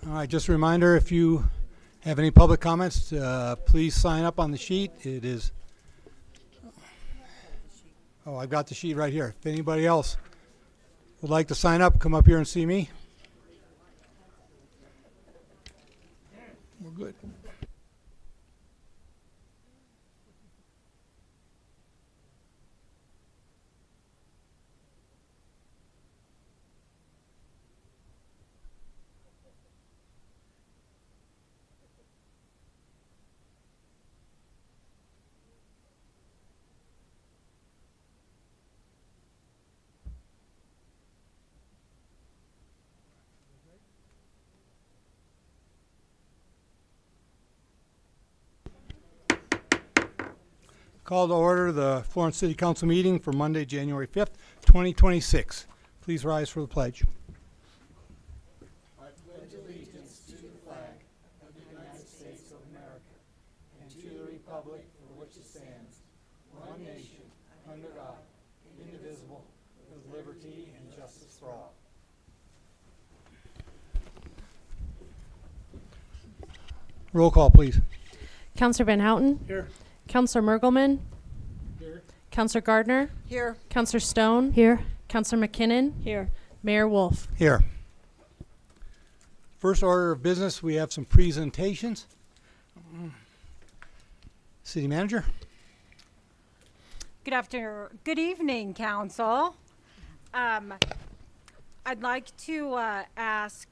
All right, just a reminder, if you have any public comments, please sign up on the sheet. It is, oh, I've got the sheet right here. If anybody else would like to sign up, come up here and see me. We're good. Call to order the Florence City Council meeting for Monday, January 5th, 2026. Please rise for the pledge. Roll call, please. Counselor Van Houten. Here. Counselor Mergelman. Here. Counselor Gardner. Here. Counselor Stone. Here. Counselor McKinnon. Here. Mayor Wolf. Here. First order of business, we have some presentations. City Manager. Good evening, Council. I'd like to ask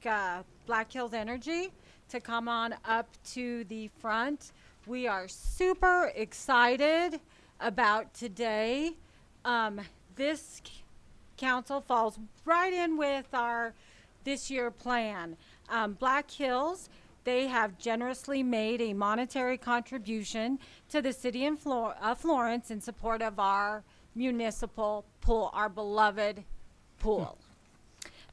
Black Hills Energy to come on up to the front. We are super excited about today. This council falls right in with our this year plan. Black Hills, they have generously made a monetary contribution to the city of Florence in support of our municipal pool, our beloved pool.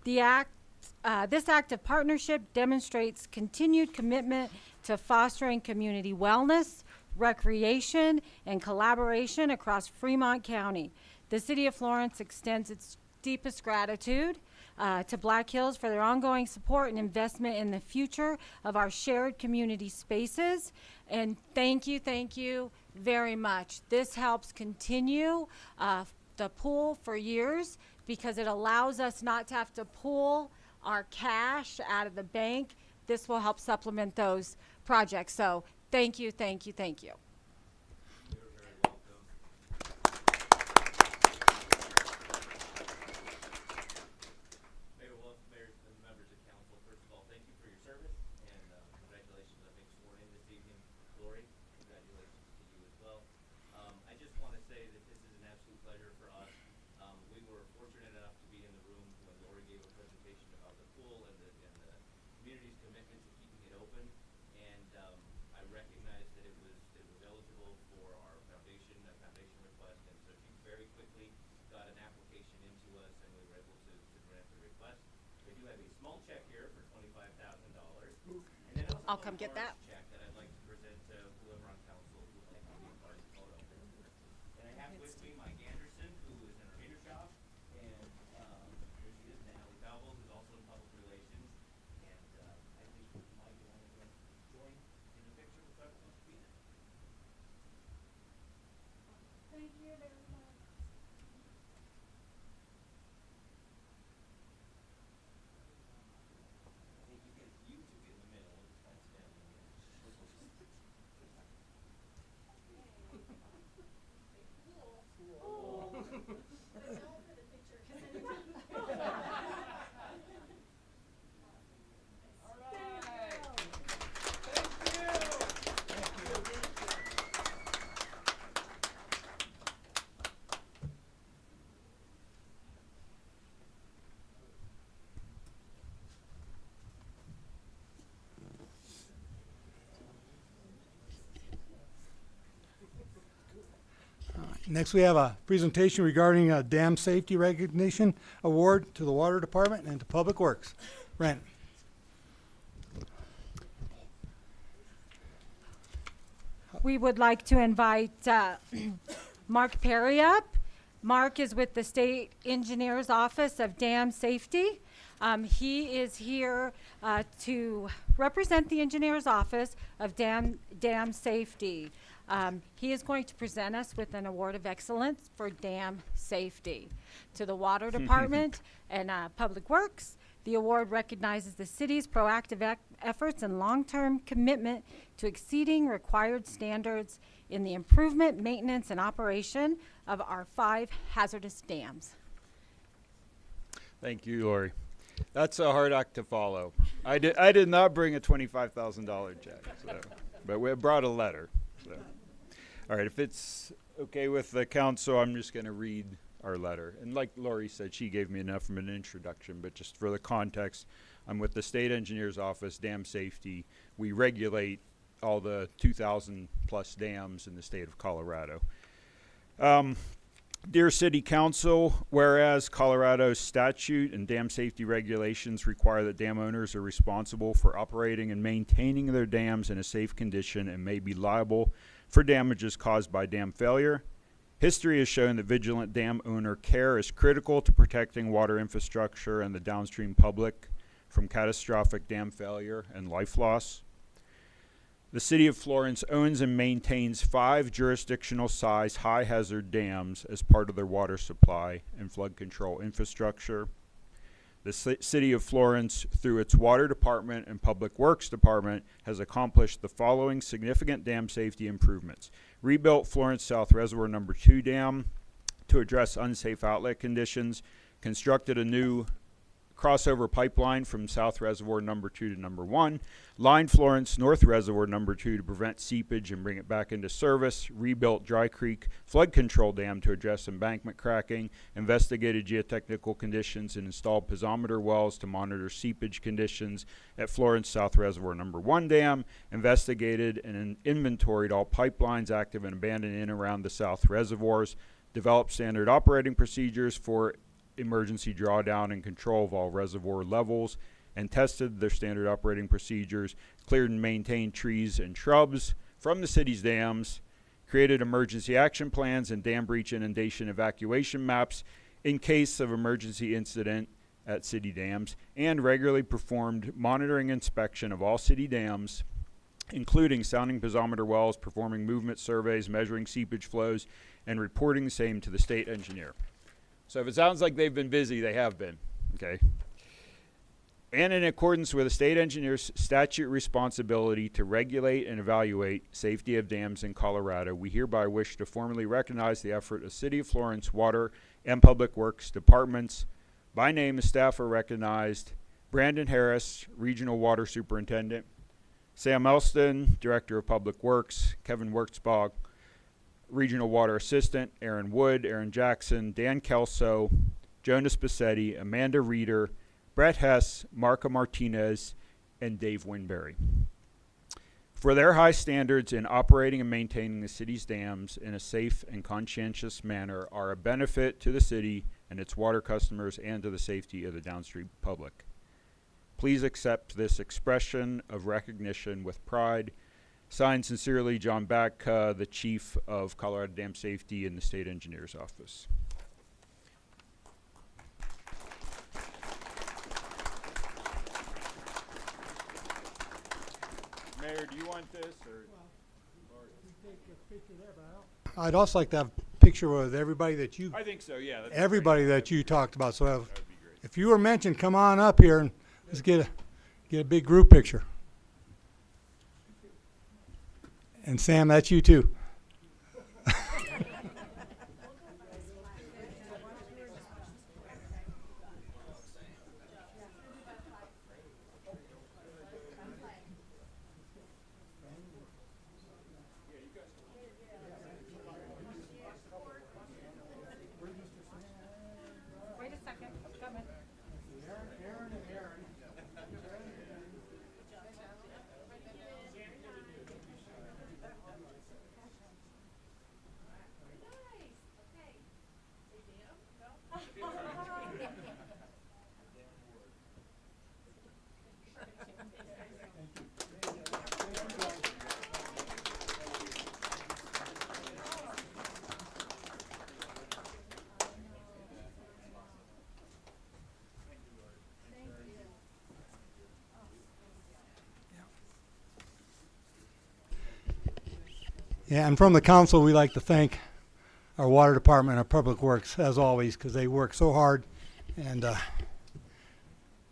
This act of partnership demonstrates continued commitment to fostering community wellness, recreation, and collaboration across Fremont County. The City of Florence extends its deepest gratitude to Black Hills for their ongoing support and investment in the future of our shared community spaces. And thank you very much. This helps continue the pool for years because it allows us not to have to pull our cash out of the bank. This will help supplement those projects. So thank you. Mayor Wolf, Mayor, and members of council, first of all, thank you for your service and congratulations on being sworn in this evening. Lori, congratulations to you as well. I just want to say that this is an absolute pleasure for us. We were fortunate enough to be in the room when Lori gave a presentation about the pool and the community's commitment to keeping it open. And I recognized that it was eligible for our foundation request, and so she very quickly got an application into us, and we were able to grant the request. We do have a small check here for $25,000, and then also I'll come get that. check that I'd like to present to whoever on council who would like to be a part of the photo. And I have with me Mike Anderson, who is in our meter shop, and here she is, Natalie Bowles, who's also in public relations. And I think Mike and I are going to join in the picture with whoever wants to be in it. Thank you very much. I think you two get in the middle, it's kind of standing in. Next, we have a presentation regarding a dam safety recognition award to the Water Department and to Public Works. Brent. We would like to invite Mark Perry up. Mark is with the State Engineer's Office of Dam Safety. He is here to represent the engineer's office of dam safety. He is going to present us with an award of excellence for dam safety. To the Water Department and Public Works, the award recognizes the city's proactive efforts and long-term commitment to exceeding required standards in the improvement, maintenance, and operation of our 5 hazardous dams. Thank you, Lori. That's a hard act to follow. I did not bring a $25,000 check, but we brought a letter. So. All right, if it's okay with the council, I'm just going to read our letter. And like Lori said, she gave me enough of an introduction, but just for the context, I'm with the State Engineer's Office, Dam Safety. We regulate all the 2,000 plus dams in the state of Colorado. Dear City Council, whereas Colorado's statute and dam safety regulations require that dam owners are responsible for operating and maintaining their dams in a safe condition and may be liable for damages caused by dam failure, history has shown that vigilant dam owner care is critical to protecting water infrastructure and the downstream public from catastrophic dam failure and life loss. The City of Florence owns and maintains 5 jurisdictional size high hazard dams as part of their water supply and flood control infrastructure. The City of Florence, through its Water Department and Public Works Department, has accomplished the following significant dam safety improvements. Rebuilt Florence South Reservoir No. 2 Dam to address unsafe outlet conditions, constructed a new crossover pipeline from South Reservoir No. 2 to No. 1, lined Florence North Reservoir No. 2 to prevent seepage and bring it back into service, rebuilt Dry Creek Flood Control Dam to address embankment cracking, investigated geotechnical conditions, and installed piezometer wells to monitor seepage conditions at Florence South Reservoir No. 1 Dam, investigated and inventoried all pipelines active and abandoned in and around the South Reservoirs, developed standard operating procedures for emergency drawdown and control of all reservoir levels, and tested their standard operating procedures, cleared and maintained trees and shrubs from the city's dams, created emergency action plans and dam breach inundation evacuation maps in case of emergency incident at city dams, and regularly performed monitoring inspection of all city dams, including sounding piezometer wells, performing movement surveys, measuring seepage flows, and reporting the same to the state engineer. So if it sounds like they've been busy, they have been, okay? And in accordance with the state engineer's statute responsibility to regulate and evaluate safety of dams in Colorado, we hereby wish to formally recognize the effort of City of Florence Water and Public Works Departments. By name, the staff are recognized: Brandon Harris, Regional Water Superintendent; Sam Elston, Director of Public Works; Kevin Wurtzbach, Regional Water Assistant; Aaron Wood, Aaron Jackson, Dan Kelso, Jonas Bassetti, Amanda Reeder, Brett Hess, Marca Martinez, and Dave Winberry, for their high standards in operating and maintaining the city's dams in a safe and conscientious manner are a benefit to the city and its water customers and to the safety of the downstream public. Please accept this expression of recognition with pride. Signed sincerely, John Batka, the Chief of Colorado Dam Safety in the State Engineer's Office. Mayor, do you want this, or? I'd also like to have a picture with everybody that you, I think so, yeah. That's everybody great. that you talked about. So That would be great. if you were mentioned, come on up here and let's get a big group picture. And Sam, that's you too. Wait a second, coming. Yeah, and from the council, we like to thank our water department, our public works, as always, because they work so hard and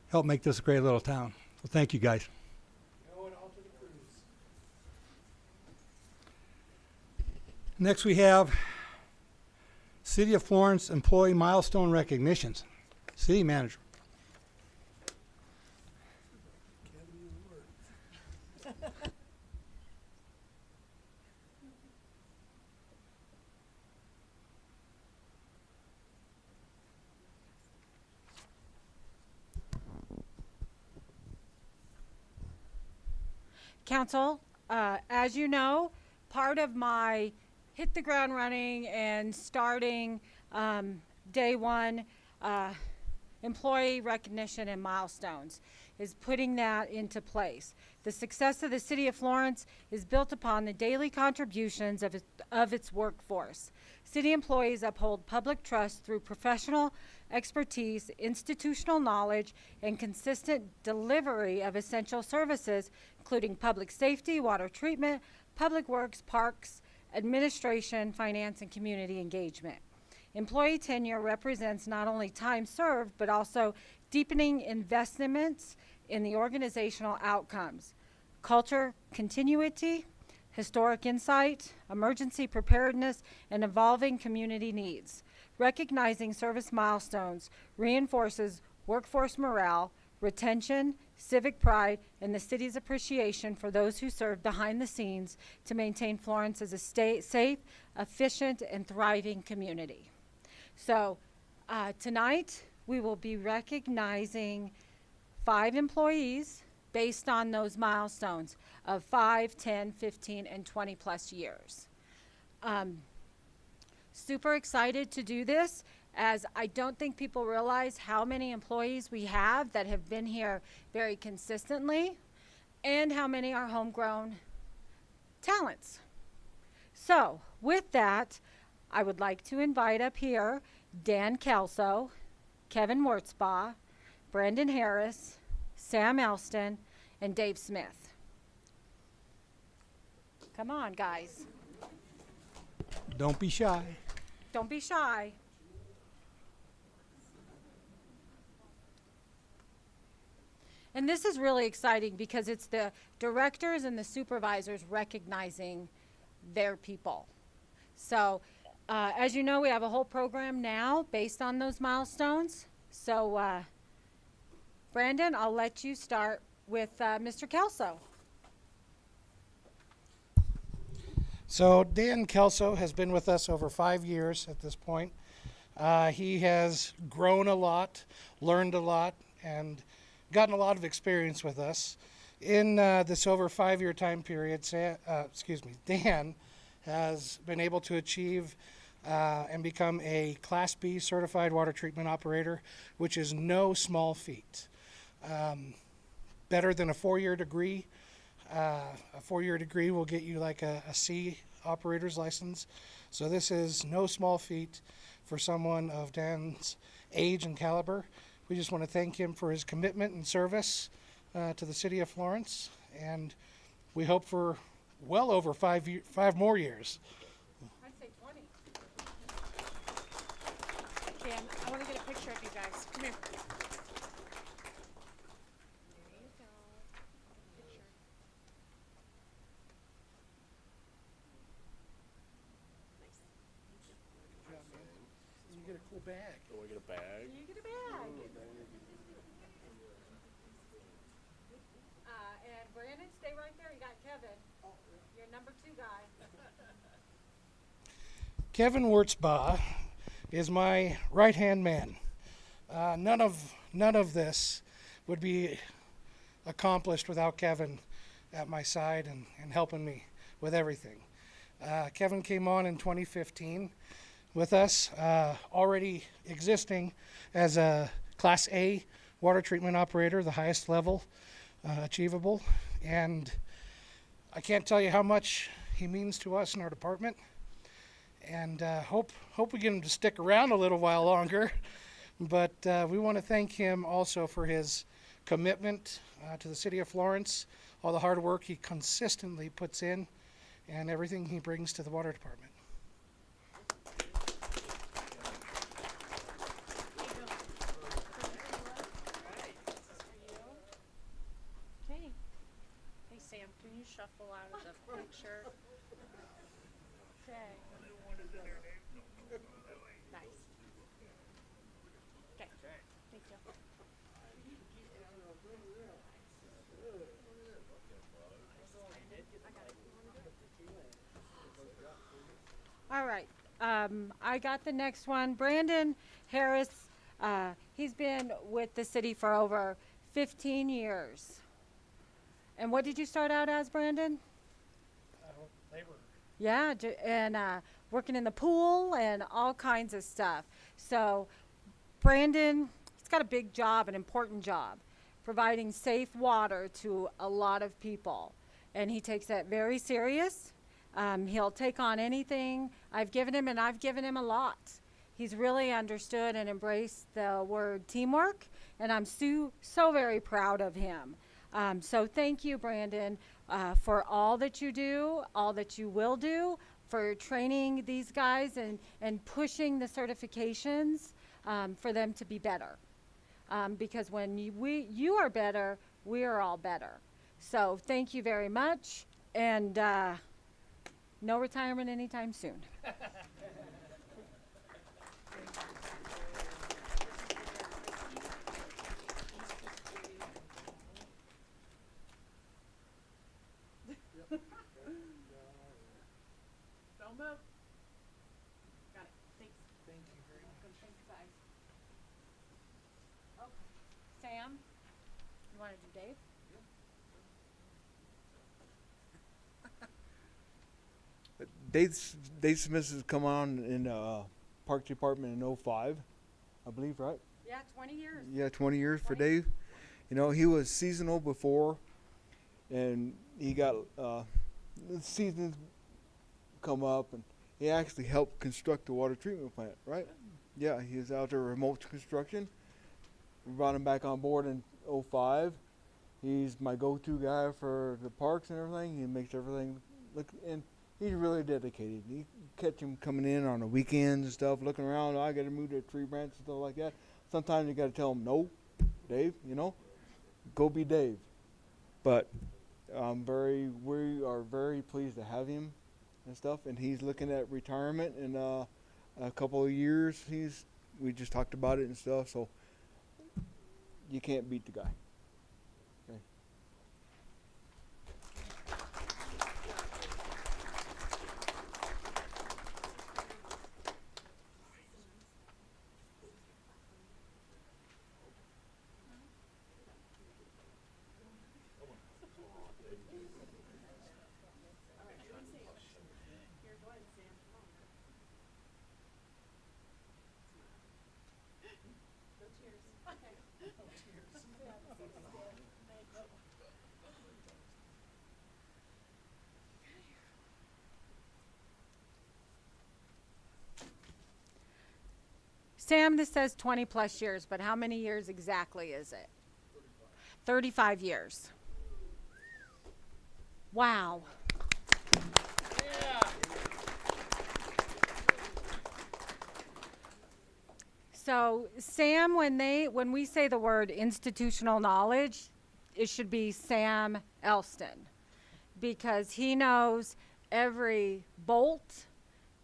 help make this a great little town. So thank you, guys. Next, we have City of Florence Employee Milestone Recognitions. City Manager. Council, as you know, part of my hit the ground running and starting day one employee recognition and milestones is putting that into place. The success of the City of Florence is built upon the daily contributions of its workforce. City employees uphold public trust through professional expertise, institutional knowledge, and consistent delivery of essential services, including public safety, water treatment, public works, parks, administration, finance, and community engagement. Employee tenure represents not only time served, but also deepening investments in the organizational outcomes, culture continuity, historic insight, emergency preparedness, and evolving community needs. Recognizing service milestones reinforces workforce morale, retention, civic pride, and the city's appreciation for those who serve behind the scenes to maintain Florence as a safe, efficient, and thriving community. So tonight we will be recognizing 5 employees based on those milestones of 5, 10, 15, and 20 plus years. Super excited to do this, as I don't think people realize how many employees we have that have been here very consistently and how many are homegrown talents. So with that, I would like to invite up here Dan Kelso, Kevin Wurtzbaugh, Brandon Harris, Sam Elston, and Dave Smith. Come on, guys. Don't be shy. Don't be shy. And this is really exciting because it's the directors and the supervisors recognizing their people. So, as you know, we have a whole program now based on those milestones. So, Brandon, I'll let you start with Mr. Kelso. So Dan Kelso has been with us over 5 years at this point. He has grown a lot, learned a lot, and gotten a lot of experience with us. In this over 5-year time period, Dan has been able to achieve and become a Class B certified water treatment operator, which is no small feat. Better than a 4-year degree. A 4-year degree will get you like a C operator's license. So this is no small feat for someone of Dan's age and caliber. We just want to thank him for his commitment and service to the City of Florence, and we hope for well over 5 more years. I'd say 20. Dan, I want to get a picture of you guys. Come here. You get a cool bag. Do I get a bag? You get a bag. And Brandon, stay right there. You got Kevin. You're number 2 guy. Kevin Wurtzbaugh is my right-hand man. None of this would be accomplished without Kevin at my side and helping me with everything. Kevin came on in 2015 with us, already existing as a Class A water treatment operator, the highest level achievable. And I can't tell you how much he means to us in our department. And hope we get him to stick around a little while longer. But we want to thank him also for his commitment to the City of Florence, all the hard work he consistently puts in, and everything he brings to the water department. Okay. Hey, Sam, can you shuffle out of the picture? Okay. Nice. Okay, thank you. All right, I got the next one. Brandon Harris, he's been with the city for over 15 years. And what did you start out as, Brandon? Labor. Yeah, and working in the pool and all kinds of stuff. So, Brandon, he's got a big job, an important job, providing safe water to a lot of people. And he takes that very serious. He'll take on anything I've given him, and I've given him a lot. He's really understood and embraced the word teamwork, and I'm so very proud of him. So thank you, Brandon, for all that you do, all that you will do, for training these guys and pushing the certifications for them to be better. Because when you are better, we are all better. So thank you very much, and no retirement anytime soon. Don't move. Got it. Thanks. Thank you very much. Thanks, guys. Okay. Sam, you want to do Dave? Dave Smith has come on in Park Department in '05, I believe, right? Yeah, 20 years. Yeah, 20 years for 20. Dave. You know, he was seasonal before, and he got the seasons come up, and he actually helped construct the water treatment plant, right? Yeah, he was out there remote construction. We brought him back on board in '05. He's my go-to guy for the parks and everything. He makes everything look, and he's really dedicated. You catch him coming in on the weekends and stuff, looking around. I got to move the tree branch and stuff like that. Sometimes you got to tell him, no, Dave, you know, go be Dave. But we are very pleased to have him and stuff. And he's looking at retirement in a couple of years. We just talked about it and stuff. So you can't beat the guy. Okay. Sam, this says 20 plus years, but how many years exactly is it? 35 years. Wow. So, Sam, when we say the word institutional knowledge, it should be Sam Elston, because he knows every bolt,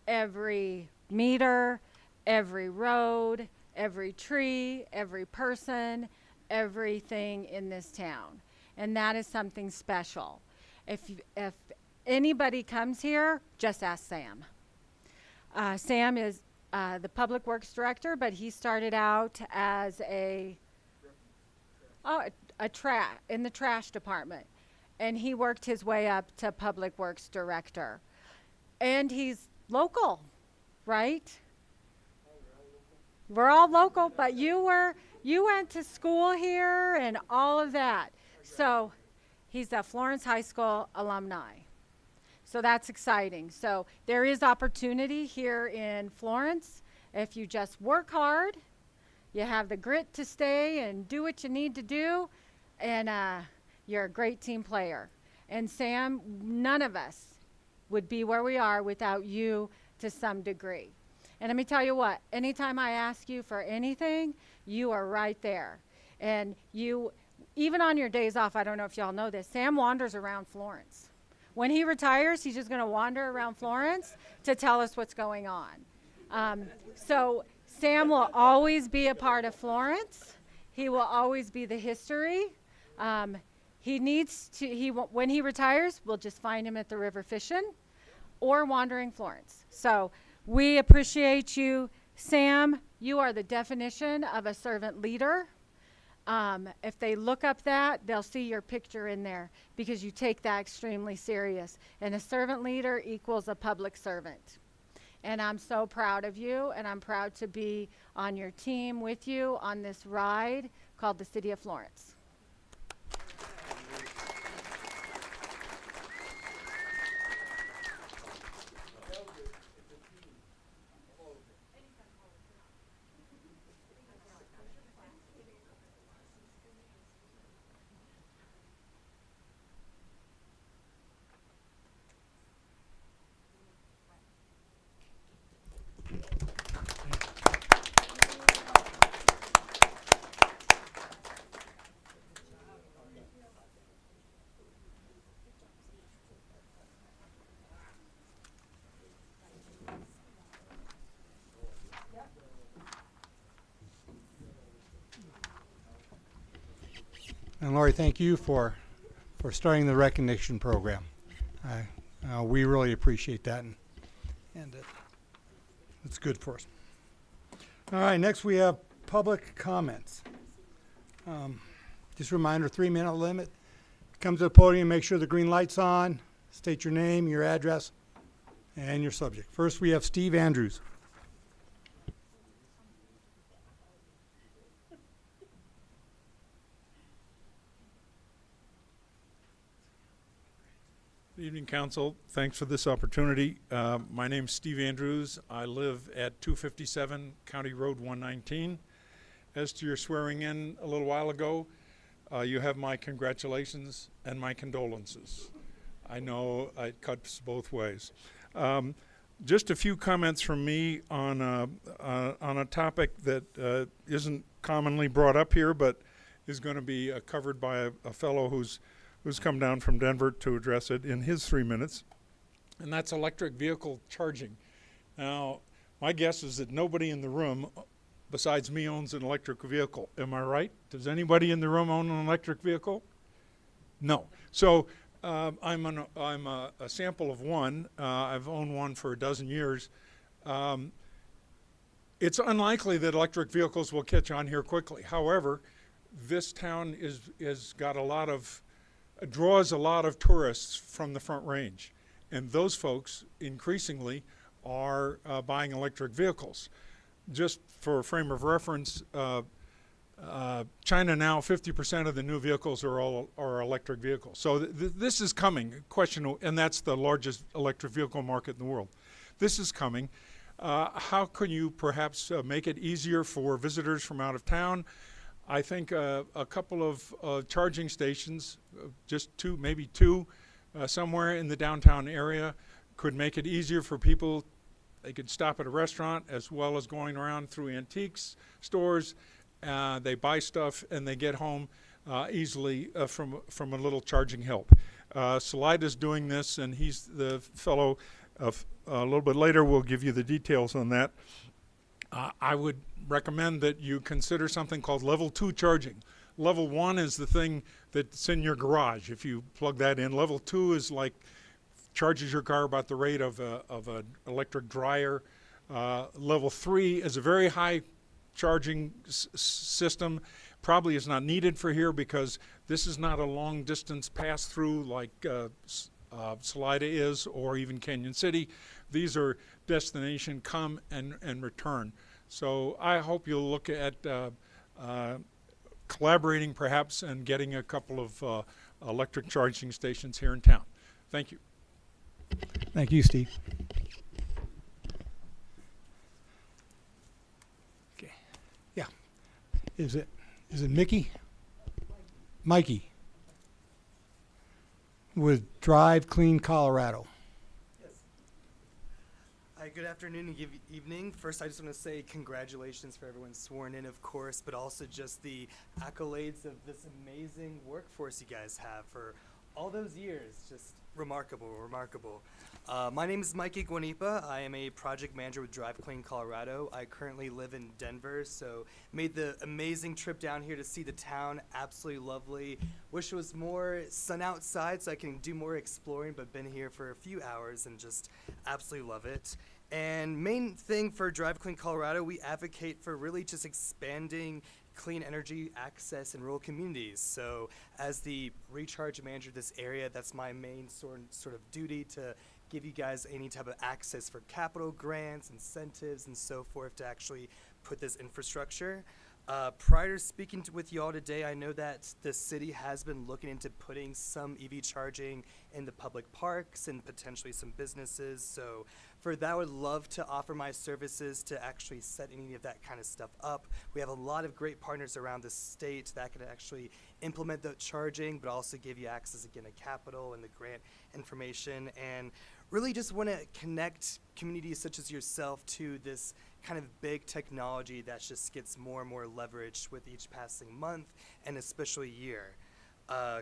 every meter, every road, every tree, every person, everything in this town. And that is something special. If anybody comes here, just ask Sam. Sam is the Public Works Director, but he started out as in the trash department. And he worked his way up to Public Works Director. And he's local, right? We're all local, but you went to school here and all of that. So he's a Florence High School alumni. So that's exciting. So there is opportunity here in Florence. If you just work hard, you have the grit to stay and do what you need to do, and you're a great team player. And Sam, none of us would be where we are without you to some degree. And let me tell you what, anytime I ask you for anything, you are right there. And you, even on your days off, I don't know if y'all know this, Sam wanders around Florence. When he retires, he's just going to wander around Florence to tell us what's going on. So Sam will always be a part of Florence. He will always be the history. He needs to, when he retires, we'll just find him at the river fishing or wandering Florence. So we appreciate you. Sam, you are the definition of a servant leader. If they look up that, they'll see your picture in there because you take that extremely serious. And a servant leader equals a public servant. And I'm so proud of you, and I'm proud to be on your team with you on this ride called the City of Florence. And Lori, thank you for starting the recognition program. We really appreciate that, and it's good for us. All right, next we have public comments. Just a reminder, 3-minute limit. Come to the podium, make sure the green light's on, state your name, your address, and your subject. First we have Steve Andrews. Good evening, Council. Thanks for this opportunity. My name's Steve Andrews. I live at 257 County Road 119. As to your swearing in a little while ago, you have my congratulations and my condolences. I know it cuts both ways. Just a few comments from me on a topic that isn't commonly brought up here, but is going to be covered by a fellow who's come down from Denver to address it in his 3 minutes, and that's electric vehicle charging. Now, my guess is that nobody in the room besides me owns an electric vehicle. Am I right? Does anybody in the room own an electric vehicle? No. So I'm a sample of one. I've owned one for a dozen years. It's unlikely that electric vehicles will catch on here quickly. However, this town is got a lot of draws a lot of tourists from the Front Range, and those folks increasingly are buying electric vehicles. Just for a frame of reference, China now 50% of the new vehicles are electric vehicles. So this is coming. And that's the largest electric vehicle market in the world. This is coming. How can you perhaps make it easier for visitors from out of town? I think a couple of charging stations, just two, maybe two, somewhere in the downtown area could make it easier for people. They could stop at a restaurant as well as going around through antiques stores. They buy stuff and they get home easily from a little charging help. Salida's doing this, and he's the fellow. A little bit later we'll give you the details on that. I would recommend that you consider something called level 2 charging. Level 1 is the thing that's in your garage. If you plug that in, level 2 is like charges your car about the rate of an electric dryer. Level 3 is a very high charging system. Probably is not needed for here because this is not a long distance pass through like Salida is, or even Canyon City. These are destination come and return. So I hope you'll look at collaborating perhaps and getting a couple of electric charging stations here in town. Thank you. Thank you, Steve. Okay. Yeah. Is it Mickey? Mikey. With Drive Clean Colorado. Yes, Good afternoon and good evening. First, I just want to say congratulations for everyone sworn in, of course, but also just the accolades of this amazing workforce you guys have for all those years. Just remarkable, remarkable. My name is Mike Iguanipa. I am a project manager with Drive Clean Colorado. I currently live in Denver, so made the amazing trip down here to see the town. Absolutely lovely. Wish it was more sun outside so I can do more exploring, but been here for a few hours and just absolutely love it. And main thing for Drive Clean Colorado, we advocate for really just expanding clean energy access in rural communities. So as the recharge manager of this area, that's my main sort of duty to give you guys any type of access for capital grants, incentives, and so forth to actually put this infrastructure. Prior to speaking with you all today, I know that the city has been looking into putting some EV charging in the public parks and potentially some businesses. So for that, I would love to offer my services to actually set any of that kind of stuff up. We have a lot of great partners around the state that can actually implement the charging, but also give you access again to capital and the grant information. And really just want to connect communities such as yourself to this kind of big technology that just gets more and more leveraged with each passing month and especially year.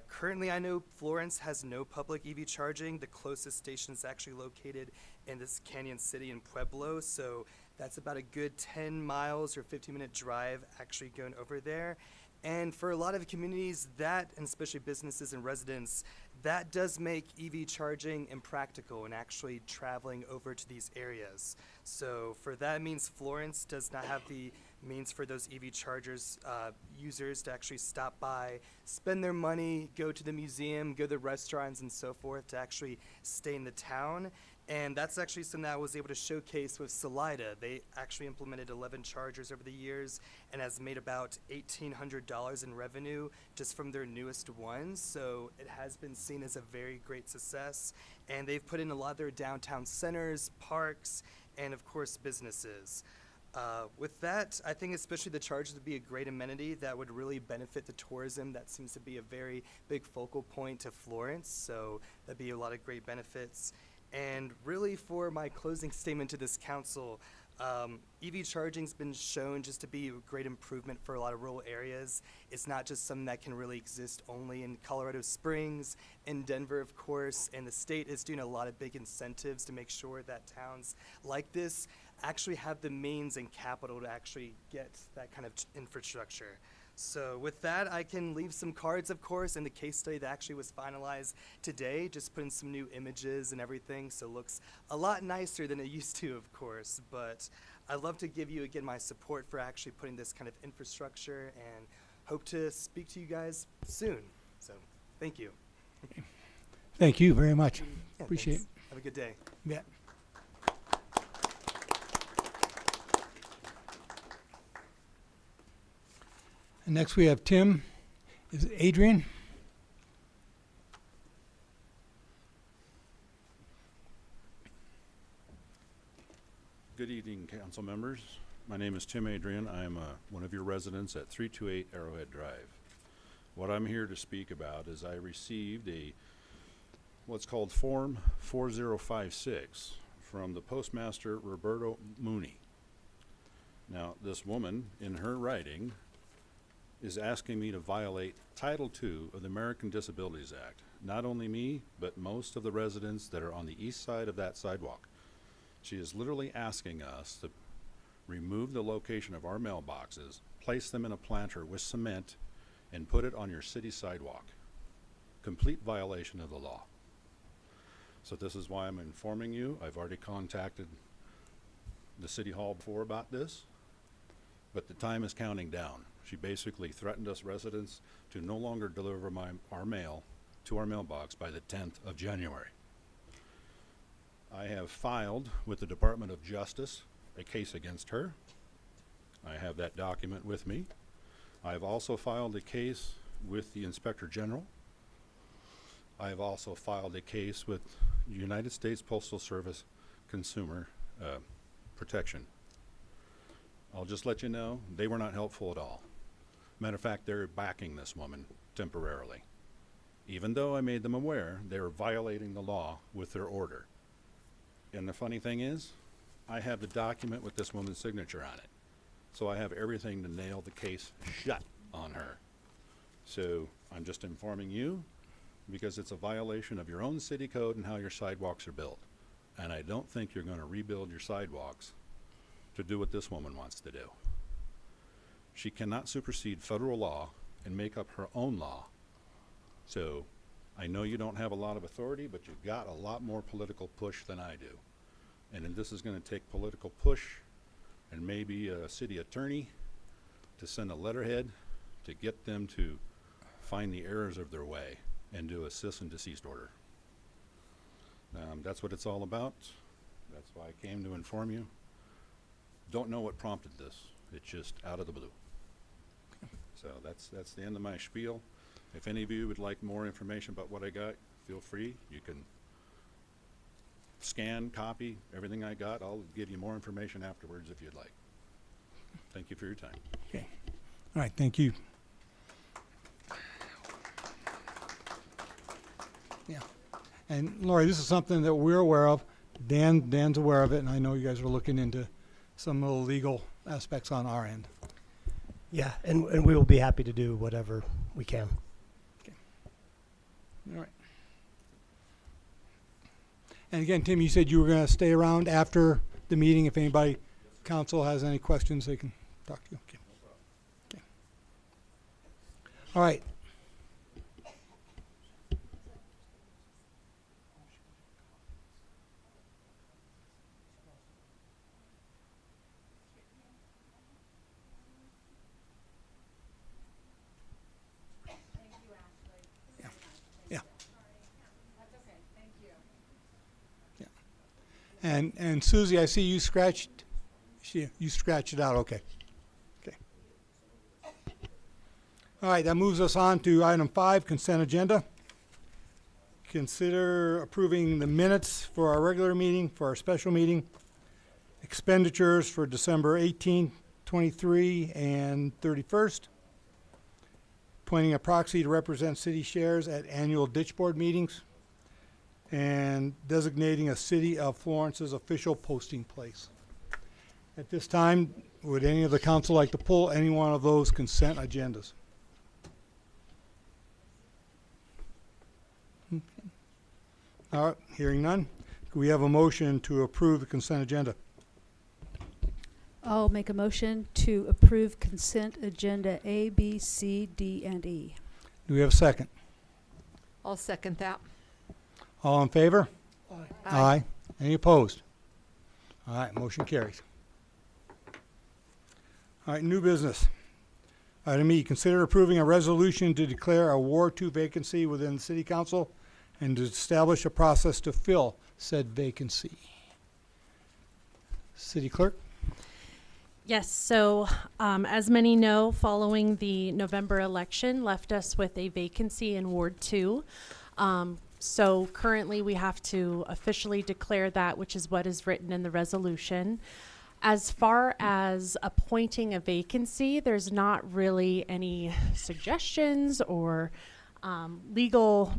Currently, I know Florence has no public EV charging. The closest station is actually located in this Canyon City in Pueblo, so that's about a good 10 miles or 15-minute drive actually going over there. And for a lot of communities, that, and especially businesses and residents, that does make EV charging impractical and actually traveling over to these areas. So for that means Florence does not have the means for those EV chargers users to actually stop by, spend their money, go to the museum, go to the restaurants and so forth to actually stay in the town. And that's actually something that I was able to showcase with Salida. They actually implemented 11 chargers over the years and has made about $1,800 in revenue just from their newest ones. So it has been seen as a very great success. And they've put in a lot of their downtown centers, parks, and of course businesses. With that, I think especially the chargers would be a great amenity that would really benefit the tourism. That seems to be a very big focal point to Florence. So that'd be a lot of great benefits. And really for my closing statement to this council, EV charging's been shown just to be a great improvement for a lot of rural areas. It's not just something that can really exist only in Colorado Springs, in Denver, of course, and the state is doing a lot of big incentives to make sure that towns like this actually have the means and capital to actually get that kind of infrastructure. So with that, I can leave some cards, of course, and the case study that actually was finalized today, just put in some new images and everything, so it looks a lot nicer than it used to, of course. But I'd love to give you, again, my support for actually putting this kind of infrastructure and hope to speak to you guys soon. So thank you. Thank you very much. Yeah, Appreciate thanks. Have a good day. it. Yeah. And next we have Tim. Is it Adrian? Good evening, council members. My name is Tim Adrian. I'm one of your residents at 328 Arrowhead Drive. What I'm here to speak about is I received what's called Form 4056 from the Postmaster Roberto Mooney. Now, this woman, in her writing, is asking me to violate Title II of the American Disabilities Act. Not only me, but most of the residents that are on the east side of that sidewalk. She is literally asking us to remove the location of our mailboxes, place them in a planter with cement, and put it on your city sidewalk. Complete violation of the law. So this is why I'm informing you. I've already contacted the city hall before about this, but the time is counting down. She basically threatened us residents to no longer deliver our mail to our mailbox by the 10th of January. I have filed with the Department of Justice a case against her. I have that document with me. I've also filed a case with the Inspector General. I've also filed a case with United States Postal Service Consumer Protection. I'll just let you know, they were not helpful at all. Matter of fact, they're backing this woman temporarily. Even though I made them aware, they were violating the law with their order. And the funny thing is, I have the document with this woman's signature on it. So I have everything to nail the case shut on her. So I'm just informing you because it's a violation of your own city code and how your sidewalks are built. And I don't think you're gonna rebuild your sidewalks to do what this woman wants to do. She cannot supersede federal law and make up her own law. So I know you don't have a lot of authority, but you've got a lot more political push than I do. And then this is gonna take political push and maybe a city attorney to send a letterhead to get them to find the errors of their way and do a cease and desist order. That's what it's all about. That's why I came to inform you. Don't know what prompted this. It's just out of the blue. So that's the end of my spiel. If any of you would like more information about what I got, feel free. You can scan, copy everything I got. I'll give you more information afterwards if you'd like. Thank you for your time. Okay. All right, thank you. Yeah. And Lori, this is something that we're aware of. Dan's aware of it, and I know you guys are looking into some of the legal aspects on our end. Yeah, and we will be happy to do whatever we can. All right. And again, Tim, you said you were going to stay around after the meeting. If anybody, council has any questions, they can talk to you. Okay. Okay. All right. And Susie, I see you scratched. You scratched it out. Okay. Okay. All right. That moves us on to item 5, consent agenda. Consider approving the minutes for our regular meeting, for our special meeting, expenditures for December 18th, 23, and 31st. Appointing a proxy to represent city shares at annual ditch board meetings, and designating a City of Florence's official posting place. At this time, would any of the council like to pull any one of those consent agendas? Okay. All right, hearing none. Can we have a motion to approve the consent agenda? I'll make a motion to approve consent agenda A, B, C, D, and E. Do we have a second? I'll second that. All in favor? Aye. Aye. Any opposed? All right, motion carries. All right, new business. Item E, consider approving a resolution to declare a Ward 2 vacancy within the City Council and to establish a process to fill said vacancy. City Clerk? Yes, so as many know, following the November election left us with a vacancy in Ward 2. So currently we have to officially declare that, which is what is written in the resolution. As far as appointing a vacancy, there's not really any suggestions or legal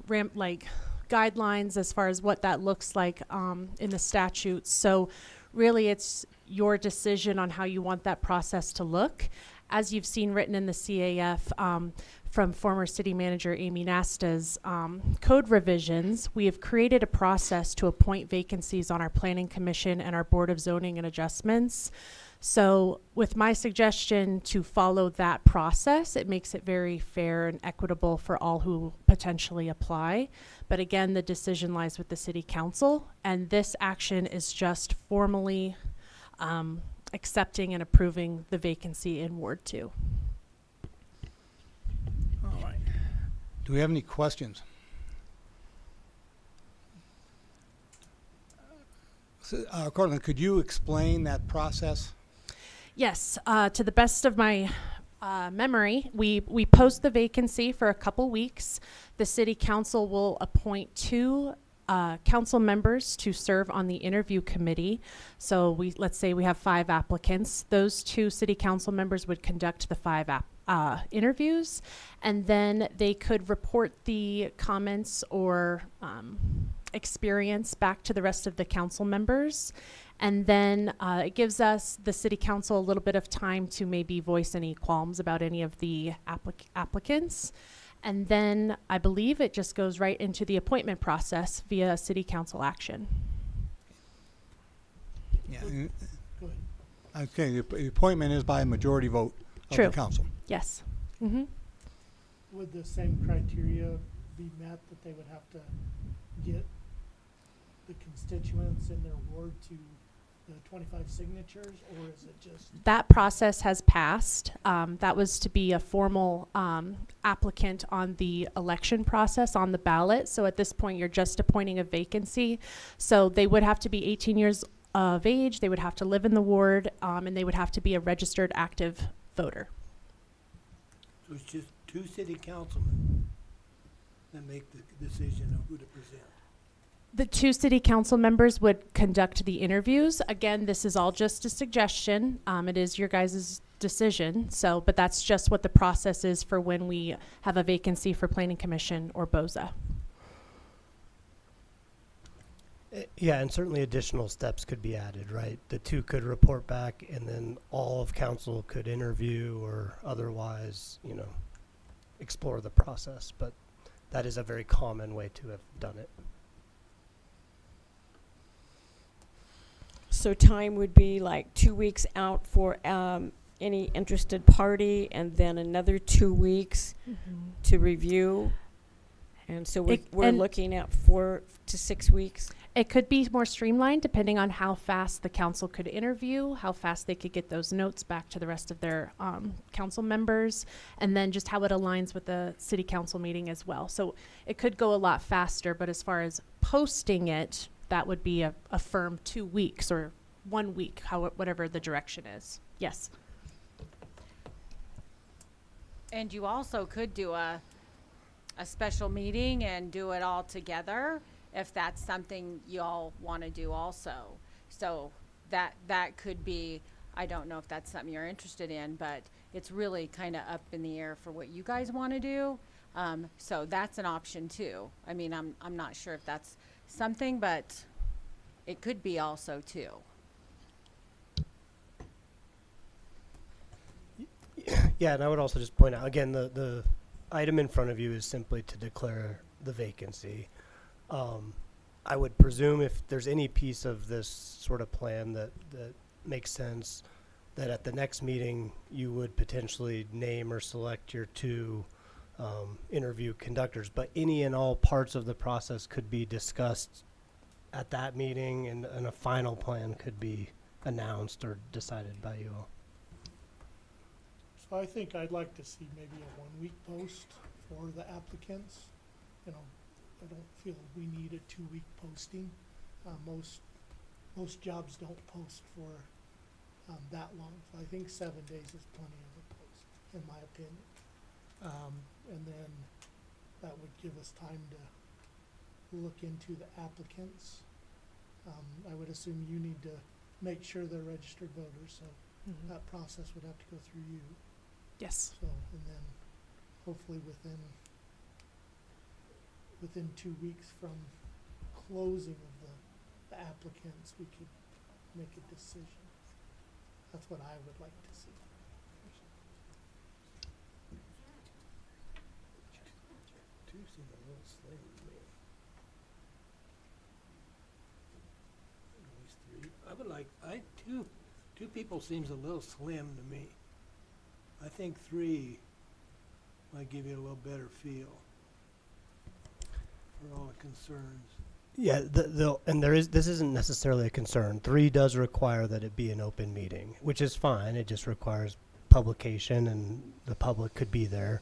guidelines as far as what that looks like in the statutes. So really it's your decision on how you want that process to look. As you've seen written in the CAF from former city manager Amy Nasta's code revisions, we have created a process to appoint vacancies on our planning commission and our board of zoning and adjustments. So with my suggestion to follow that process, it makes it very fair and equitable for all who potentially apply. But again, the decision lies with the city council, and this action is just formally accepting and approving the vacancy in Ward 2. All right. Do we have any questions? Cortland, could you explain that process? Yes, to the best of my memory, we post the vacancy for a couple weeks. The city council will appoint 2 council members to serve on the interview committee. So let's say we have 5 applicants. Those 2 city council members would conduct the 5 interviews, and then they could report the comments or experience back to the rest of the council members. And then it gives us, the city council, a little bit of time to maybe voice any qualms about any of the applicants. And then I believe it just goes right into the appointment process via city council action. Yeah. Go ahead. Okay, the appointment is by a majority vote of True. the council. Yes. Mm-hmm. Would the same criteria be met that they would have to get the constituents in their ward to the 25 signatures, or is it just? That process has passed. That was to be a formal applicant on the election process on the ballot. So at this point, you're just appointing a vacancy. So they would have to be 18 years of age, they would have to live in the ward, and they would have to be a registered active voter. So it's just 2 city councilmen that make the decision of who to present. The 2 city council members would conduct the interviews. Again, this is all just a suggestion. It is your guys' decision. So, but that's just what the process is for when we have a vacancy for Planning Commission or BOZA. Yeah, and certainly additional steps could be added, right? The 2 could report back, and then all of council could interview or otherwise, explore the process. But that is a very common way to have done it. So time would be like 2 weeks out for any interested party, and then another 2 weeks to review. And so we're looking at 4 to 6 weeks. It could be more streamlined depending on how fast the council could interview, how fast they could get those notes back to the rest of their council members, and then just how it aligns with the city council meeting as well. So it could go a lot faster, but as far as posting it, that would be a firm 2 weeks or 1 week, whatever the direction is. Yes. And you also could do a special meeting and do it all together if that's something y'all want to do also. So that could be, I don't know if that's something you're interested in, but it's really kind of up in the air for what you guys want to do. So that's an option too. I mean, I'm not sure if that's something, but it could be also too. Yeah, and I would also just point out, again, the item in front of you is simply to declare the vacancy. I would presume if there's any piece of this sort of plan that makes sense, that at the next meeting you would potentially name or select your 2 interview conductors. But any and all parts of the process could be discussed at that meeting, and a final plan could be announced or decided by you all. So I think I'd like to see maybe a 1-week post for the applicants. I don't feel we need a 2-week posting. Most jobs don't post for that long. So I think 7 days is plenty of a post, in my opinion. And then that would give us time to look into the applicants. I would assume you need to make sure they're registered voters, so that process would have to go through you. Yes. So, and then hopefully within 2 weeks from closing of the applicants, we could make a decision. That's what I would like to see. Two seem a little slim to me. At least 3. I would like, two people seems a little slim to me. I think 3 might give you a little better feel for all the concerns. Yeah, this isn't necessarily a concern. 3 does require that it be an open meeting, which is fine. It just requires publication, and the public could be there.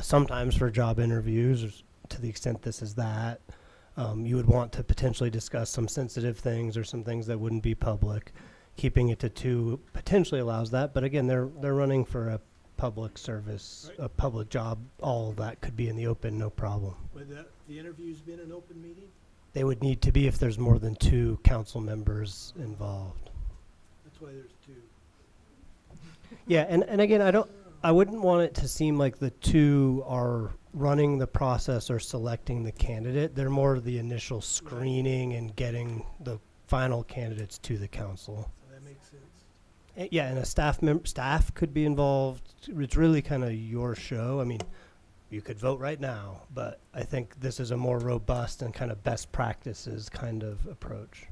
Sometimes for job interviews, to the extent this is that, you would want to potentially discuss some sensitive things or some things that wouldn't be public. Keeping it to 2 potentially allows that, but again, they're running for a public service, Right. a public job. All of that could be in the open, no problem. Would the interviews been an open meeting? They would need to be if there's more than 2 council members involved. That's why there's 2. Yeah, and again, I wouldn't want it to seem like the 2 are running the process or selecting the candidate. They're more the initial screening and getting the final candidates to the council. So that makes sense. Yeah, and a staff could be involved. It's really kind of your show. I mean, you could vote right now, but I think this is a more robust and kind of best practices kind of approach.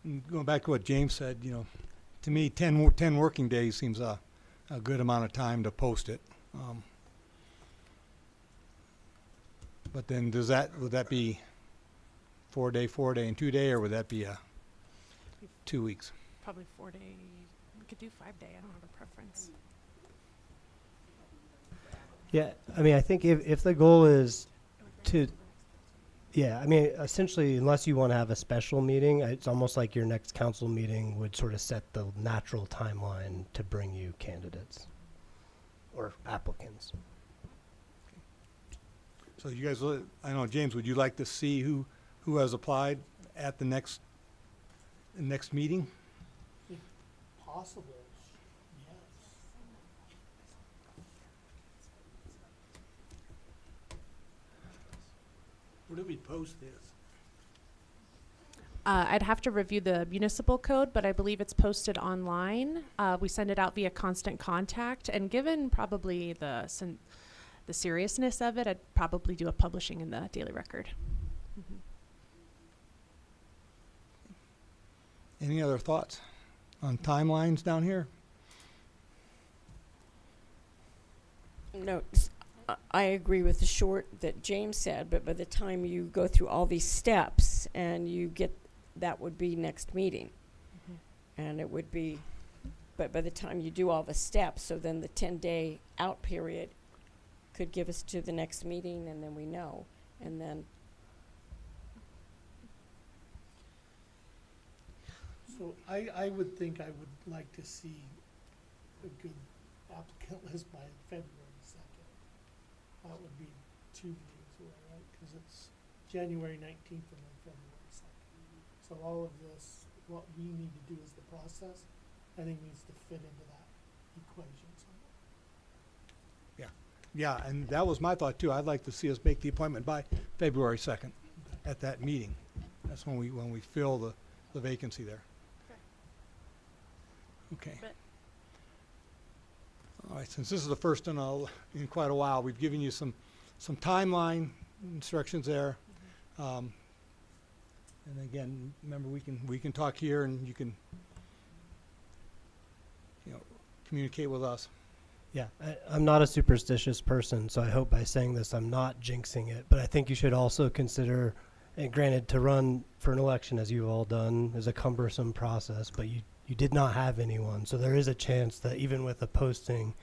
And going back to what James said, you know, to me, 10 working days seems a good amount of time to post it. But then would that be 4 day, and 2 day, or would that be 2 weeks? Probably 4 day. We could do 5 day. I don't have a preference. Yeah, I mean, I think if the goal is to, yeah, I mean, essentially, unless you want to have a special meeting, it's almost like your next council meeting would sort of set the natural timeline to bring you candidates or applicants. So you guys, I know, James, would you like to see who has applied at the next meeting? If possible, yes. Where do we post this? I'd have to review the municipal code, but I believe it's posted online. We send it out via Constant Contact, and given probably the seriousness of it, I'd probably do a publishing in the Daily Record. Mm-hmm. Any other thoughts on timelines down here? No, I agree with the short that James said, but by the time you go through all these steps and you get, that would be next meeting. Mm-hmm. And it would be, but by the time you do all the steps, so then the 10-day out period could give us to the next meeting, and then we know, and then. So I would think I would like to see a good applicant list by February 2nd. That would be 2 meetings away, right? Because it's January 19th and then February 2nd. So all of this, what we need to do as the process, I think needs to fit into that equation somewhere. Yeah, and that was my thought too. I'd like to see us make the appointment by February 2nd at that meeting. That's when we fill the vacancy there. Okay. All right, since this is the first in quite a while, we've given you some timeline instructions there. And again, remember, we can talk here, and you can, communicate with us. Yeah, I'm not a superstitious person, so I hope by saying this I'm not jinxing it. But I think you should also consider, and granted, to run for an election, as you've all done, is a cumbersome process, but you did not have anyone. So there is a chance that even with a posting,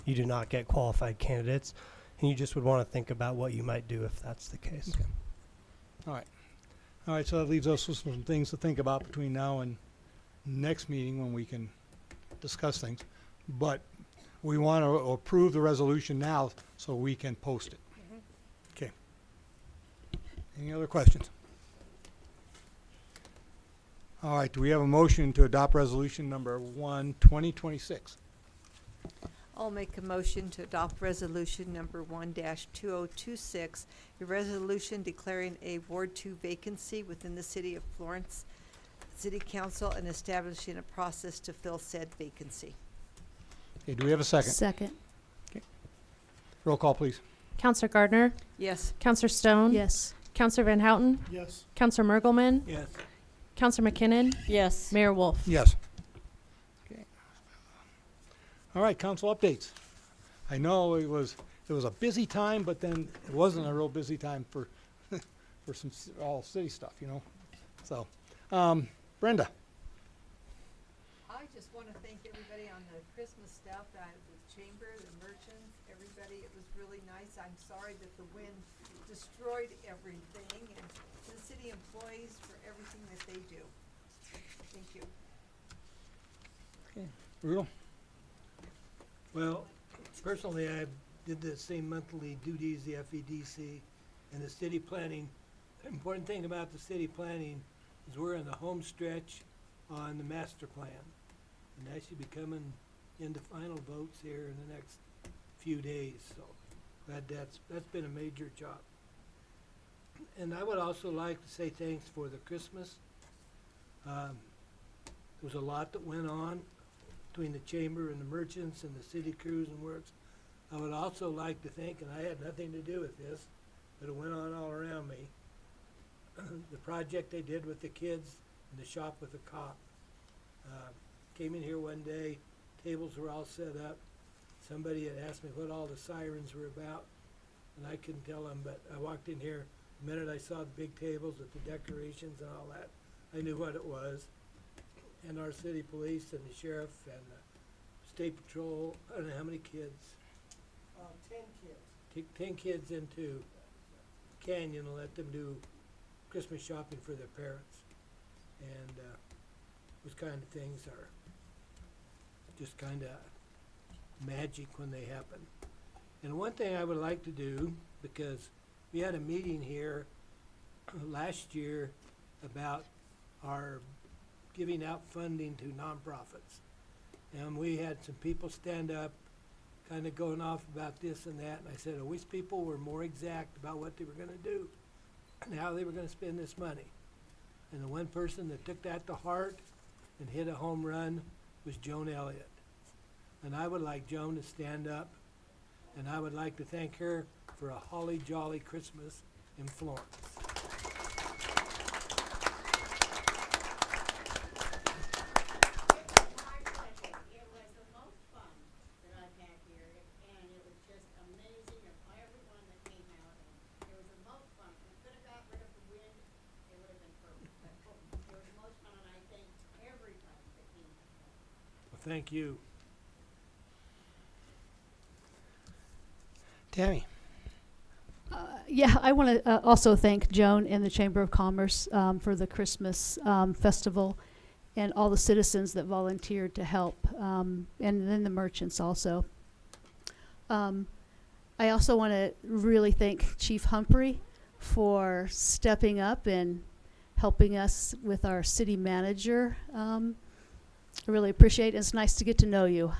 you do not get qualified candidates. And you just would want to think about what you might do if that's the case. Okay. All right, so that leaves us with some things to think about between now and next meeting when we can discuss things. But we want to approve the resolution now so we can post it. Okay. Any other questions? All right, do we have a motion to adopt resolution number 1, 2026? I'll make a motion to adopt resolution number 1-2026, a resolution declaring a Ward 2 vacancy within the City of Florence City Council and establishing a process to fill said vacancy. Okay, do we have a second? Second. Roll call, please. Counselor Gardner, Yes. Counselor Stone, Yes. Counselor Van Houten, Yes. Counselor Mergelman, Yes. Counselor McKinnon, Yes. Mayor Wolf. Yes. Okay. All right, council updates. I know it was a busy time, but then it wasn't a real busy time for for some all city stuff, So, Brenda. I just want to thank everybody on the Christmas stuff, the chamber, the merchants, everybody. It was really nice. I'm sorry that the wind destroyed everything, and to the city employees for everything that they do. Thank you. Rudolph? Well, personally, I did the same monthly duties, the FEDC, and the city planning. The important thing about the city planning is we're in the home stretch on the master plan. And that should be coming into final votes here in the next few days, so that's been a major job. And I would also like to say thanks for the Christmas. There was a lot that went on between the chamber and the merchants and the city crews and works. I would also like to thank, and I had nothing to do with this, but it went on all around me, the project they did with the kids in the shop with the cop. Came in here one day, tables were all set up. Somebody had asked me what all the sirens were about, and I couldn't tell them, but I walked in here, the minute I saw the big tables with the decorations and all that, I knew what it was. And our city police and the sheriff and the state patrol, I don't know how many kids. 10 kids. Take 10 kids into Canyon and let them do Christmas shopping for their parents. And those kind of things are just kind of magic when they happen. And one thing I would like to do, because we had a meeting here last year about our giving out funding to nonprofits. And we had some people stand up kind of going off about this and that, and I said, I wish people were more exact about what they were going to do and how they were going to spend this money. And the one person that took that to heart and hit a home run was Joan Elliott. And I would like Joan to stand up, and I would like to thank her for a holly jolly Christmas in Florence. Thank you. Tammy. Yeah, I want to also thank Joan and the Chamber of Commerce for the Christmas festival and all the citizens that volunteered to help, and then the merchants also. I also want to really thank Chief Humphrey for stepping up and helping us with our city manager. I really appreciate it. It's nice to get to know you.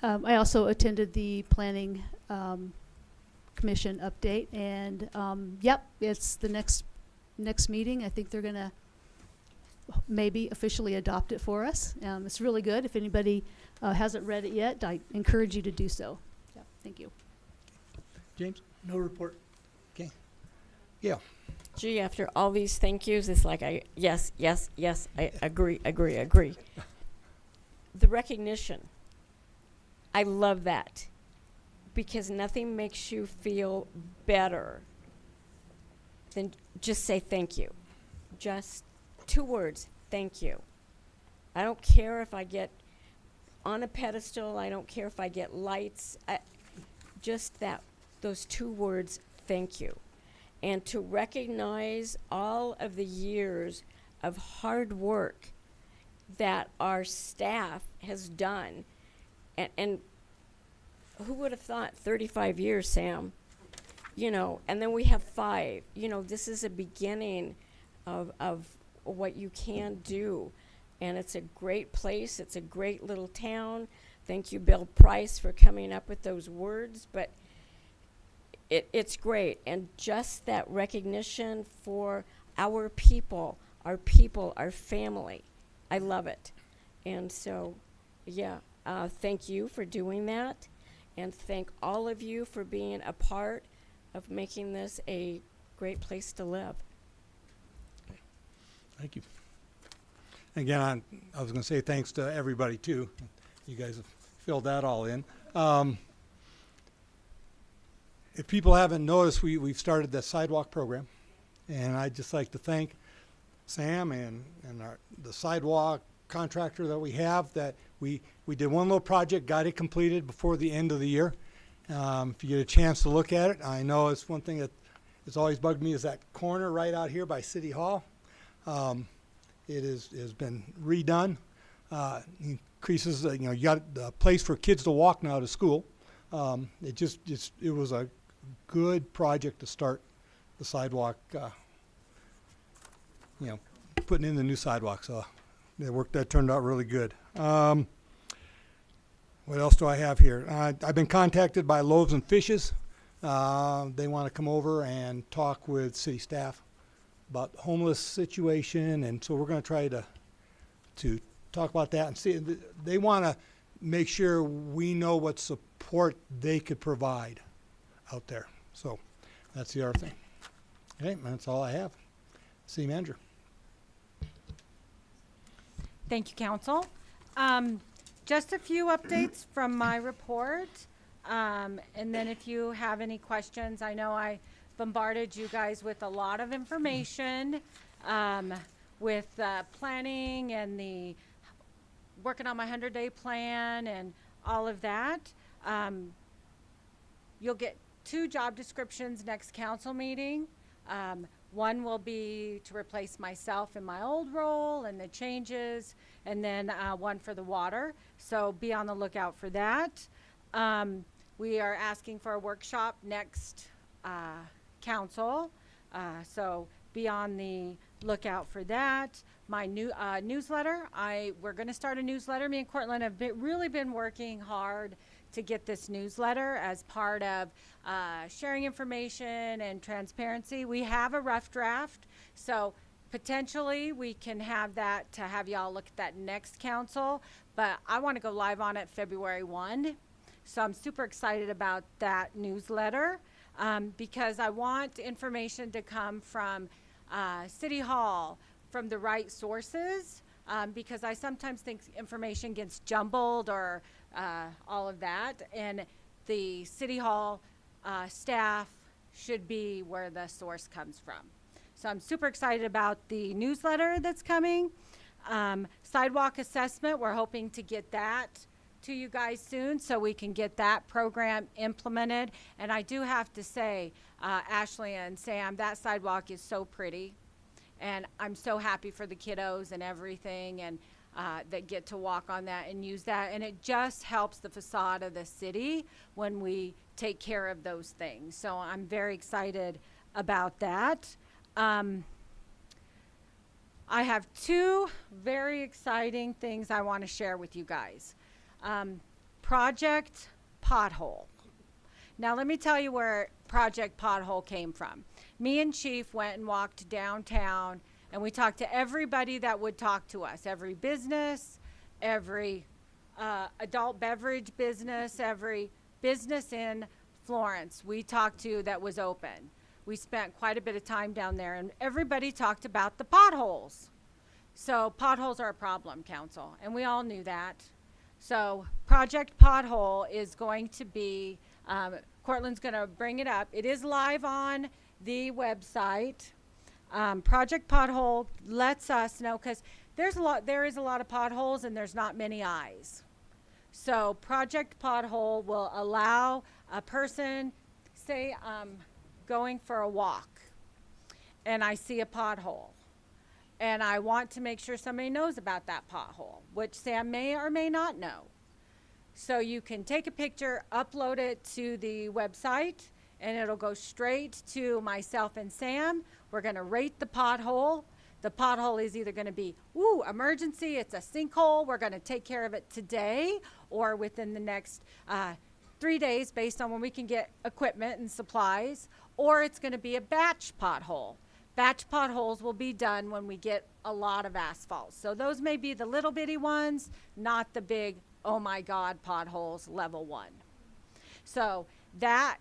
I also attended the Planning Commission update, and yep, it's the next meeting. I think they're going to maybe officially adopt it for us. It's really good. If anybody hasn't read it yet, I encourage you to do so. Yep, thank you. James? No report. Okay. Yeah. Gee, after all these thank yous, it's like yes, I agree. The recognition. I love that, because nothing makes you feel better than just say thank you. Just 2 words, thank you. I don't care if I get on a pedestal. I don't care if I get lights. Just those 2 words, thank you. And to recognize all of the years of hard work that our staff has done. And who would have thought 35 years, Sam? You know, and then we have 5. You know, this is a beginning of what you can do. And it's a great place. It's a great little town. Thank you, Bill Price, for coming up with those words. But it's great. And just that recognition for our people, our family. I love it. And so, yeah. Thank you for doing that, and thank all of you for being a part of making this a great place to live. Thank you. Again, I was going to say thanks to everybody too. You guys have filled that all in. If people haven't noticed, we've started the sidewalk program, and I'd just like to thank Sam and the sidewalk contractor that we have. That we did one little project, got it completed before the end of the year. If you get a chance to look at it, I know it's one thing that has always bugged me is that corner right out here by City Hall. It has been redone. Increases, you got a place for kids to walk now to school. It was a good project to start the sidewalk putting in the new sidewalk. So that turned out really good. What else do I have here? I've been contacted by Loaves and Fishes. They want to come over and talk with city staff about the homeless situation, and so we're going to try to talk about that and see. They want to make sure we know what support they could provide out there. So that's the other thing. Okay, that's all I have. City Manager. Thank you, Council. Just a few updates from my report. And then if you have any questions, I know I bombarded you guys with a lot of information with planning and the working on my 100-day plan and all of that. You'll get 2 job descriptions next council meeting. One will be to replace myself in my old role and the changes, and then one for the water. So be on the lookout for that. We are asking for a workshop next council, so be on the lookout for that. My new newsletter, we're going to start a newsletter. Me and Cortland have really been working hard to get this newsletter as part of sharing information and transparency. We have a rough draft, so potentially we can have that to have y'all look at that next council, but I want to go live on it February 1. So I'm super excited about that newsletter because I want information to come from City Hall, from the right sources, because I sometimes think information gets jumbled or all of that, and the City Hall staff should be where the source comes from. So I'm super excited about the newsletter that's coming. Sidewalk assessment, we're hoping to get that to you guys soon so we can get that program implemented. And I do have to say, Ashley and Sam, that sidewalk is so pretty. And I'm so happy for the kiddos and everything, and that get to walk on that and use that. And it just helps the facade of the city when we take care of those things. So I'm very excited about that. I have 2 very exciting things I want to share with you guys. Project Pothole. Now let me tell you where Project Pothole came from. Me and Chief went and walked downtown, and we talked to everybody that would talk to us, every business, every adult beverage business, every business in Florence we talked to that was open. We spent quite a bit of time down there, and everybody talked about the potholes. So potholes are a problem, council, and we all knew that. So Project Pothole is going to be, Cortland's going to bring it up. It is live on the website. Project Pothole lets us know, because there is a lot of potholes and there's not many eyes. So Project Pothole will allow a person, say I'm going for a walk and I see a pothole, and I want to make sure somebody knows about that pothole, which Sam may or may not know. So you can take a picture, upload it to the website, and it'll go straight to myself and Sam. We're going to rate the pothole. The pothole is either going to be, emergency, it's a sinkhole, we're going to take care of it today or within the next 3 days based on when we can get equipment and supplies, or it's going to be a batch pothole. Batch potholes will be done when we get a lot of asphalt. So those may be the little bitty ones, not the big, oh my God, potholes, level 1. So that,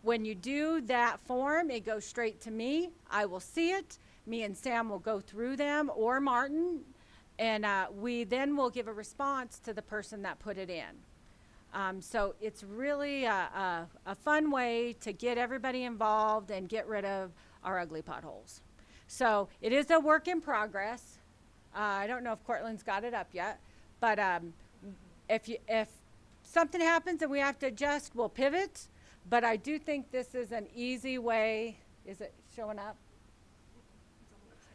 when you do that form, it goes straight to me. I will see it. Me and Sam will go through them, or Martin, and we then will give a response to the person that put it in. So it's really a fun way to get everybody involved and get rid of our ugly potholes. So it is a work in progress. I don't know if Cortland's got it up yet, but if something happens and we have to adjust, we'll pivot. But I do think this is an easy way. Is it showing up?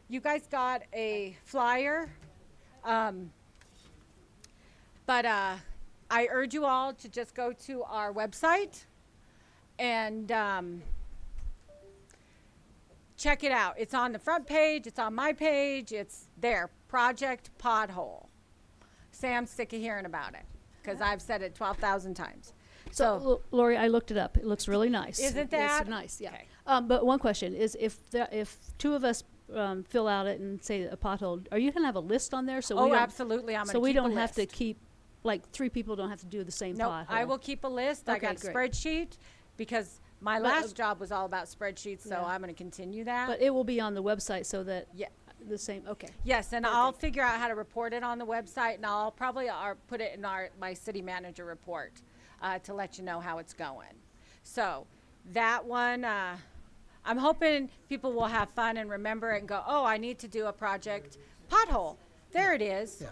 You guys got a flyer, but I urge you all to just go to our website and check it out. It's on the front page. It's on my page. It's there. Project Pothole. Sam's sick of hearing about it because I've said it 12,000 times. So, Lori, I looked it up. It looks really nice. Isn't that? It's nice, yeah. Okay. But one question is, if two of us fill out it and say a pothole, are you going to have a list on there? So Oh, we don't, absolutely. I'm going to so we keep a don't have to list. keep, like 3 people don't have to do the same No, pothole. I will keep a list. I Okay, got a great. spreadsheet because my But, last job was all about spreadsheets, so Yeah. I'm going to continue that. But it will be on the website so that Yeah. the same, okay. Yes, and I'll figure out how to report it on the website, and I'll probably put it in my city manager report to let you know how it's going. So that one, I'm hoping people will have fun and remember it and go, oh, I need to do a project pothole. There it is. Yeah.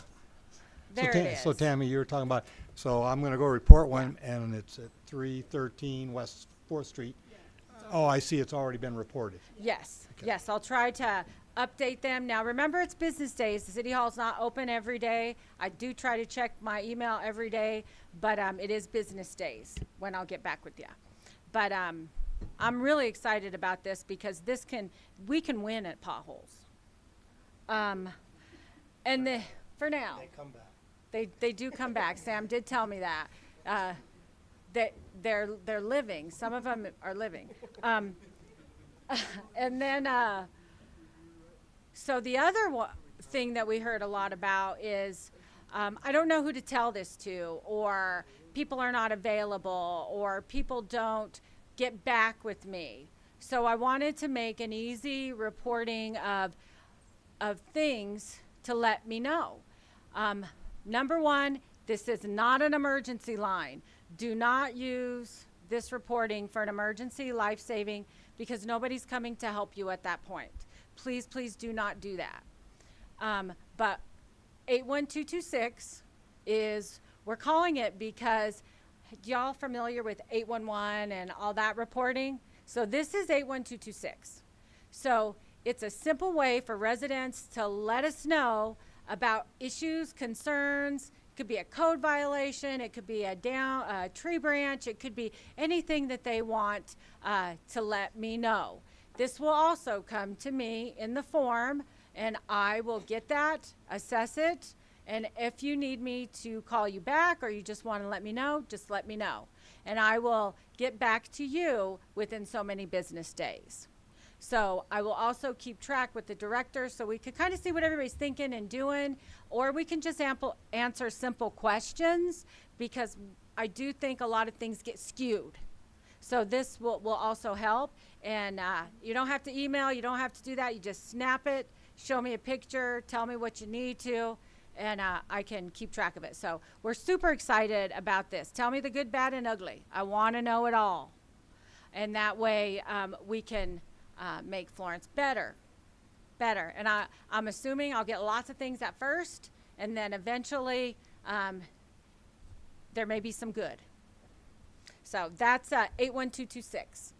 There so, it is. So Tammy, you were talking about, so I'm going to go report one, and it's at 313 West 4th Street. Oh, I see, it's already been reported. Yes, Okay. yes, I'll try to update them. Now, remember, it's business days. The city hall's not open every day. I do try to check my email every day, but it is business days when I'll get back with you. But I'm really excited about this because we can win at potholes. And for now. They come back. They do come back. Sam did tell me that. That they're living. Some of them are living. And then, so the other thing that we heard a lot about is, I don't know who to tell this to, or people are not available, or people don't get back with me. So I wanted to make an easy reporting of things to let me know. Number one, this is not an emergency line. Do not use this reporting for an emergency life-saving because nobody's coming to help you at that point. Please, please do not do that. But 81226 is, we're calling it because y'all familiar with 811 and all that reporting? So this is 81226. So it's a simple way for residents to let us know about issues, concerns. It could be a code violation. It could be a tree branch. It could be anything that they want to let me know. This will also come to me in the form, and I will get that, assess it, and if you need me to call you back or you just want to let me know, just let me know. And I will get back to you within so many business days. So I will also keep track with the director so we can kind of see what everybody's thinking and doing, or we can just answer simple questions because I do think a lot of things get skewed. So this will also help. And you don't have to email, you don't have to do that. You just snap it, show me a picture, tell me what you need to, and I can keep track of it. So we're super excited about this. Tell me the good, bad, and ugly. I want to know it all. And that way we can make Florence better. And I'm assuming I'll get lots of things at first, and then eventually there may be some good. So that's 81226.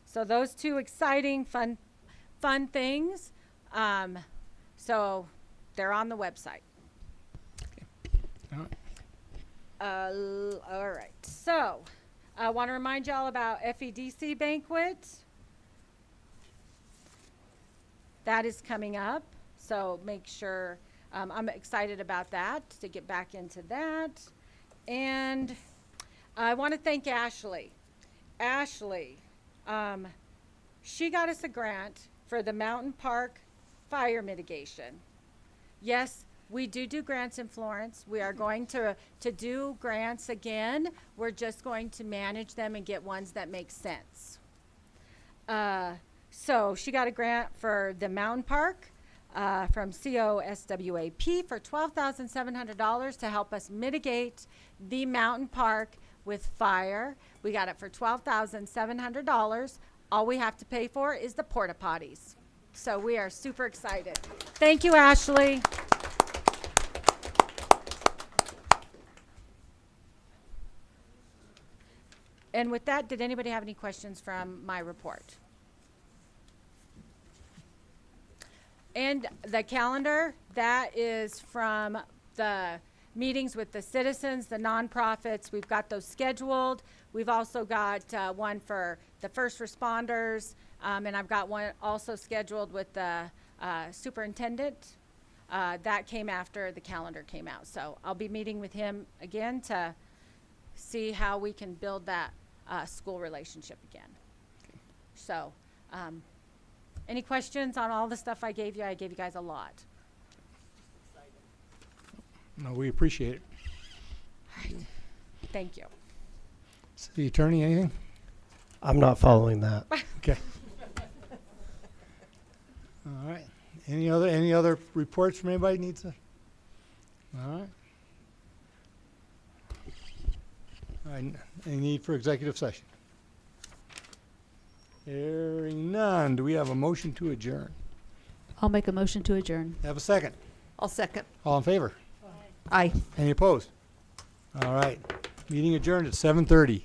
So those two exciting, fun things. So they're on the website. All right. All right. So I want to remind y'all about FEDC banquet. That is coming up. So make sure, I'm excited about that, to get back into that. And I want to thank Ashley. Ashley, she got us a grant for the Mountain Park fire mitigation. Yes, we do grants in Florence. We are going to do grants again. We're just going to manage them and get ones that make sense. So she got a grant for the Mountain Park from COSWAP for $12,700 to help us mitigate the Mountain Park with fire. We got it for $12,700. All we have to pay for is the porta potties. So we are super excited. Thank you, Ashley. And with that, did anybody have any questions from my report? And the calendar, that is from the meetings with the citizens, the nonprofits. We've got those scheduled. We've also got one for the first responders, and I've got one also scheduled with the superintendent. That came after the calendar came out. So I'll be meeting with him again to see how we can build that school relationship again. So any questions on all the stuff I gave you? I gave you guys a lot. No, we appreciate it. Thank you. City Attorney, anything? I'm not following that. Okay. All right. Any other reports from anybody needs to? All right. All right. Any need for executive session? Hearing none. Do we have a motion to adjourn? I'll make a motion to adjourn. Have a second. I'll second. All in favor? Aye. Any opposed? All right. Meeting adjourned at 7:30.